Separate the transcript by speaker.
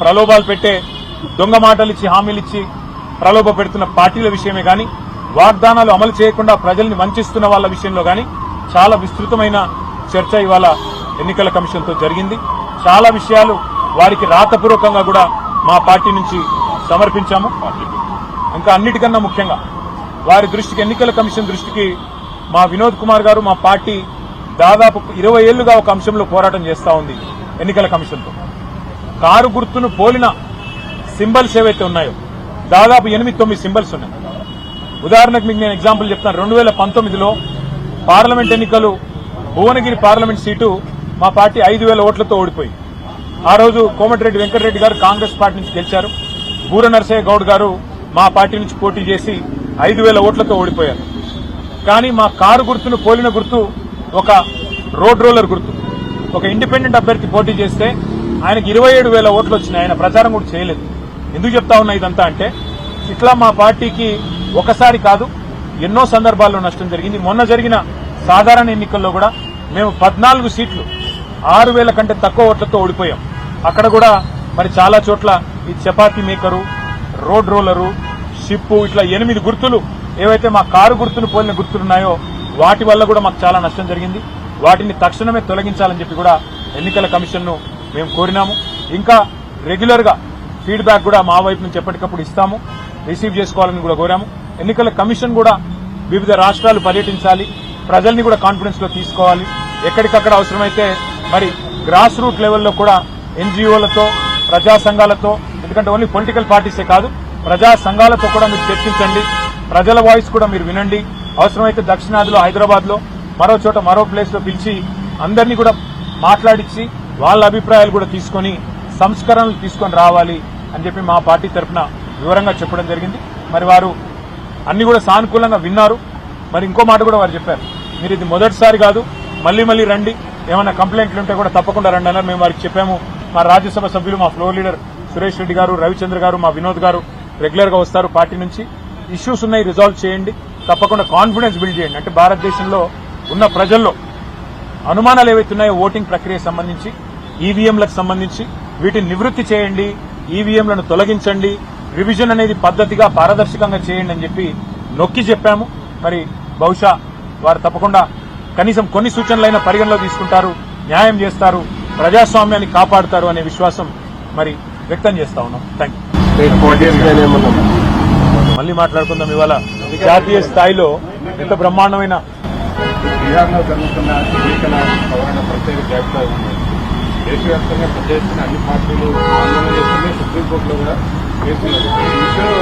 Speaker 1: ప్రలోభాలు పెట్టే దొంగ మాటలు ఇచ్చి హామీలు ఇచ్చి ప్రలోభ పెడుతున్న పార్టీల విషయమే గాని వాగ్దానాలు అమలు చేయకుండా ప్రజల్ని వంచిస్తున్న వాళ్ళ విషయంలో గాని చాలా విస్తృతమైన చర్చ ఇవాళ ఎన్నికల కమిషన్తో జరిగింది. చాలా విషయాలు వారికి రాతపూర్వకంగా కూడా మా పార్టీ నుంచి సమర్పించాము. ఇంకా అన్నిటికన్నా ముఖ్యంగా వారి దృష్టికి ఎన్నికల కమిషన్ దృష్టికి మా వినోద్ కుమార్ గారు మా పార్టీ దాదాపు 20 ఏళ్లుగా ఒక అంశంలో పోరాటం చేస్తా ఉంది. ఎన్నికల కమిషన్తో కారు గుర్తును పోలిన సింబల్స్ ఏవైతే ఉన్నాయో దాదాపు 8-9 సింబల్స్ ఉన్నాయి. ఉదాహరణకు మీకు నేను ఎగ్జాంపుల్ చెప్తాను. 2019లో పార్లమెంట్ ఎన్నికలు భువనగిరి పార్లమెంట్ సీటు మా పార్టీ 5,000 ఓట్లతో ఓడిపోయి ఆ రోజు కోమటిరెడ్డి వెంకటరెడ్డి గారు కాంగ్రెస్ పార్టీ నుంచి గెలిచారు. బూర నరసయ్య గౌడ్ గారు మా పార్టీ నుంచి పోటీ చేసి 5,000 ఓట్లతో ఓడిపోయారు. కానీ మా కారు గుర్తును పోలిన గుర్తు ఒక రోడ్ రోలర్ గుర్తు. ఒక ఇండిపెండెంట్ అభ్యర్థి పోటీ చేస్తే ఆయనకు 27,000 ఓట్లు వచ్చినాయి. ఆయన ప్రచారం కూడా చేయలేదు. ఎందుకు చెప్తా ఉన్నా ఇదంతా అంటే ఇట్లా మా పార్టీకి ఒకసారి కాదు ఎన్నో సందర్భాల్లో నష్టం జరిగింది. మొన్న జరిగిన సాధారణ ఎన్నికల్లో కూడా మేము 14 సీట్లు 6,000 కంటే తక్కువ ఓట్లతో ఓడిపోయాం. అక్కడ కూడా మరి చాలా చోట్ల ఈ chapati maker, road roller, ship ఇట్లా 8 గుర్తులు ఏవైతే మా కారు గుర్తును పోలిన గుర్తులున్నాయో వాటి వల్ల కూడా మాకు చాలా నష్టం జరిగింది. వాటిని తక్షణమే తొలగించాలని చెప్పి కూడా ఎన్నికల కమిషన్ను మేము కోరినాము. ఇంకా రెగ్యులర్ గా ఫీడ్బ్యాక్ కూడా మా వైపు నుంచి ఎప్పటికప్పుడు ఇస్తాము, రిసీవ్ చేసుకోవాలని కూడా కోరాము. ఎన్నికల కమిషన్ కూడా వివిధ రాష్ట్రాలు పర్యటించాలి, ప్రజల్ని కూడా కాన్ఫిడెన్స్ లో తీసుకోవాలి. ఎక్కడికక్కడ అవసరమైతే మరి గ్రాస్ రూట్ లెవెల్లో కూడా ఎన్జీఓలతో, ప్రజా సంఘాలతో, ఎందుకంటే ఓన్లీ పొలిటికల్ పార్టీసే కాదు ప్రజా సంఘాలతో కూడా మీరు చర్చించండి. ప్రజల వాయిస్ కూడా మీరు వినండి. అవసరమైతే దక్షిణాదిలో, హైదరాబాద్ లో, మరో చోట, మరో ప్లేస్ లో పిలిచి అందరినీ కూడా మాట్లాడించి వాళ్ళ అభిప్రాయాలు కూడా తీసుకుని సంస్కరణలు తీసుకొని రావాలి అని చెప్పి మా పార్టీ తరఫున వివరంగా చెప్పడం జరిగింది. మరి వారు అన్ని కూడా సానుకూలంగా విన్నారు. మరి ఇంకో మాట కూడా వారు చెప్పారు, మీరు ఇది మొదటిసారి కాదు, మళ్లీ మళ్లీ రండి, ఏమైనా కంప్లైంట్లు ఉంటే కూడా తప్పకుండా రండి అన్నారు. మేము వారికి చెప్పాము. మా రాజ్యసభ సభ్యులు, మా ఫ్లోర్ లీడర్ సురేష్ రెడ్డి గారు, రవిచంద్ర గారు, మా వినోద్ గారు రెగ్యులర్ గా వస్తారు పార్టీ నుంచి. ఇష్యూస్ ఉన్నాయి, రిజాల్వ్ చేయండి, తప్పకుండా కాన్ఫిడెన్స్ బిల్డ్ చేయండి. అంటే భారతదేశంలో ఉన్న ప్రజల్లో అనుమానాలు ఏవైతున్నాయో ఓటింగ్ ప్రక్రియకు సంబంధించి, ఈవీఎంలకు సంబంధించి వీటిని నివృత్తి చేయండి, ఈవీఎంలను తొలగించండి, రివిజన్ అనేది పద్ధతిగా పారదర్శకంగా చేయండి అని చెప్పి నొక్కి చెప్పాము. మరి బహుశా వారు తప్పకుండా కనీసం కొన్ని సూచనలైన పరిగణలో తీసుకుంటారు, న్యాయం చేస్తారు, ప్రజాస్వామ్యాన్ని కాపాడుతారు అనే విశ్వాసం మరి వ్యక్తం చేస్తా ఉన్నాం. Thank you. మళ్ళీ మాట్లాడుకుందాం. ఇవాళ జాతీయ స్థాయిలో ఎంత బ్రహ్మాండమైన
Speaker 2: బీహార్లో జరుగుతున్న ఎన్నికల సవరణ ప్రత్యేక జాబితా ఉంది. దేశవ్యాప్తంగా పెద్ద ఎత్తున అన్ని పార్టీలు ఆందోళన చేస్తుంది. సుప్రీంకోర్టులో కూడా కేసులు. ఈ విషయంలో